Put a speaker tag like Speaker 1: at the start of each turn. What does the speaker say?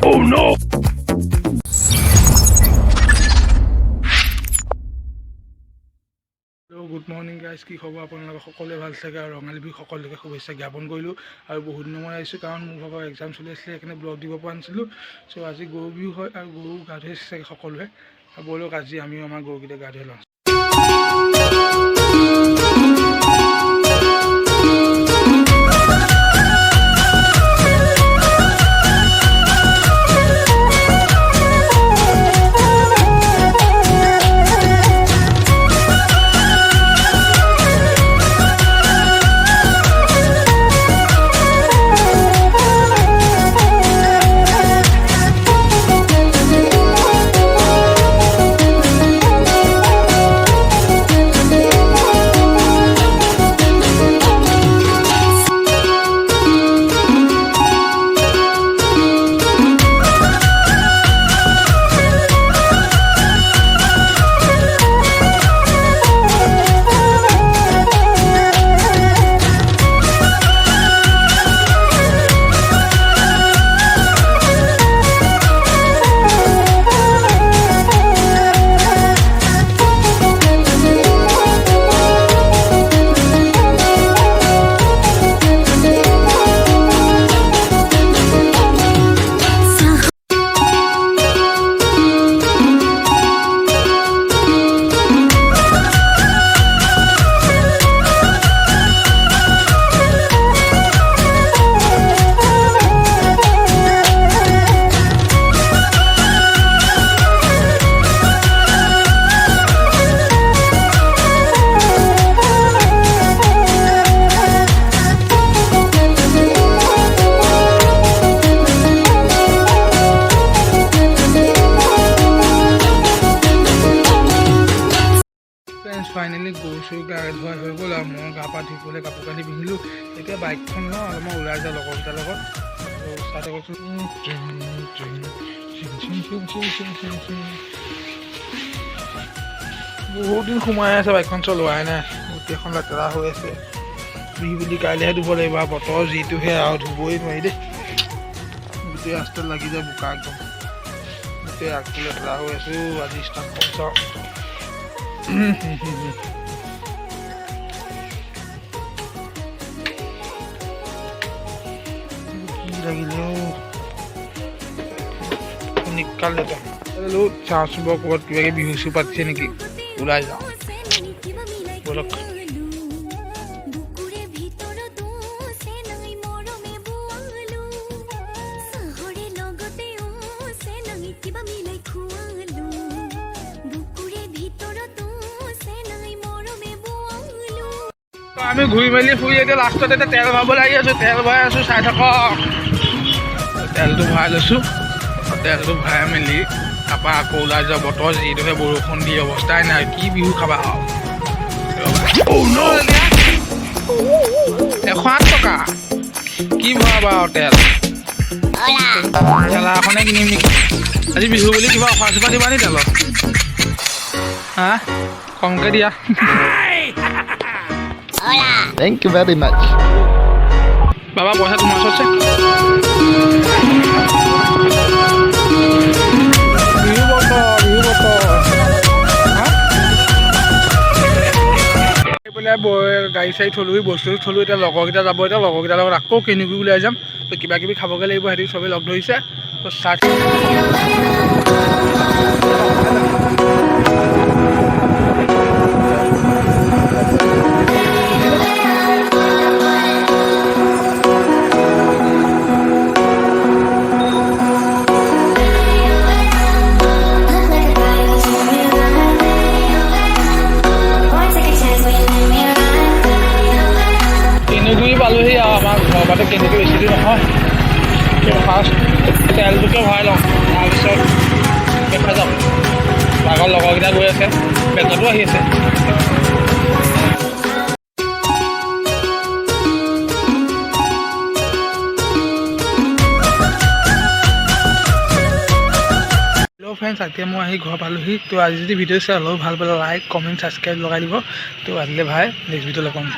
Speaker 1: Oh no! Good morning guys, কি খবৰ আপোনালোকৰ? সকলোৱে ভাল চাগে আৰু ৰঙালী বিহু সকলোকে শুভেচ্ছা জ্ঞাপন কৰিলোঁ। আৰু বহুত দিনৰ মূৰত আহিছোঁ কাৰণ মোৰ ভাগৰ এক্সাম চলি আছিলে, সেইকাৰণে ব্লগ দিব পৰা নাছিলোঁ। চ' আজি গৰু বিহু হয় আৰু গৰু গা ধুৱাইছে চাগে সকলোৱে। আৰু ব'লক আজি আমিও আমাৰ গৰুকেইটা গা ধুৱাই লওঁ। ফাইনেলি গৰু চৰু গা ধোৱা হৈ গ'ল আৰু মই গা পা ধুই পেলাই কাপোৰ কানি পিন্ধিলোঁ। এতিয়া বাইকখন ন অলপমান ওলাই যাওঁ লগৰকেইটাৰ লগত। চাই থাকোঁচোন, বহুত দিন সোমাই আছে, বাইকখন চলোৱাই নাই, গোটেইখন লেতেৰা হৈ আছে। বিহু বুলি কাইলৈহে ধুব লাগিব আৰু বতৰ যিটোহে আৰু ধুবই নোৱাৰি দেই। গোটেই ৰাস্তাত লাগি যায় বোকা একদম, গোটেই আগটো লেতেৰা হৈ আছোঁ। আজি ষ্টাৰ্ট কৰিছোঁ। কি লাগিলে নিকাল চাওঁচোন বাৰু ক'ৰবাত কিবা কিবি বিহু চিহু পাতিছে নেকি, ওলাই যাওঁ ব'লক। আমি ঘূৰি মেলি ফুৰি এতিয়া লাষ্টত এতিয়া তেল ভৰাবলৈ আহি আছোঁ। তেল ভৰাই আছোঁ, চাই থাকক। তেলটো ভৰাই লৈছোঁ। তেলটো ভৰাই মেলি তাৰপৰা আকৌ ওলাই যোৱা। বতৰ যিটোহে বৰষুণ দি অৱস্থাই নাই, কি বিহু খাবা আৰু। 108 টকা কি ভৰাবা আৰু তেল। ঠেলা এখনে কিনিম নেকি আজি বিহু বুলি। কিবা অফাৰ চফাৰ দিবা নি তেলত? হা, কমকৈ দিয়া।
Speaker 2: Thank you very much.
Speaker 1: বাবা পইচা তোমাৰ ওচৰত আছে? বিহু বতৰ পেলাই গাড়ী চাড়ী থলোঁ, বস্তু থলোঁ। এতিয়া লগৰকেইটা যাব, এতিয়া লগৰকেইটাৰ লগত আকৌ কেনেকৈ ওলাই যাম। তো কিবা কিবি খাবগৈ লাগিব, সিহঁতি চবেই লগ ধৰিছে। তো চাৰ্ট পালোহি আৰু আমাৰ ঘৰৰ পৰা কেনেকৈ বেছি দূৰ নহয়। ফাৰ্ষ্ট তেলটোকে ভৰাই লওঁ, তাৰপিছত দেখা যাম। আগৰ লগৰকেইটা গৈ আছে, বেগতো আহি আছে। हेलो फ्रेंड्स, এতিয়া মই আহি ঘৰ পালোহি। তো আজি যদি ভিডিঅ' চাই অলপ ভাল পালে লাইক কমেণ্ট ছাবস্ক্ৰাইব লগাই দিব। তো আজিলৈ ভাই, নেক্সট ভিডিঅ' লগ পাম।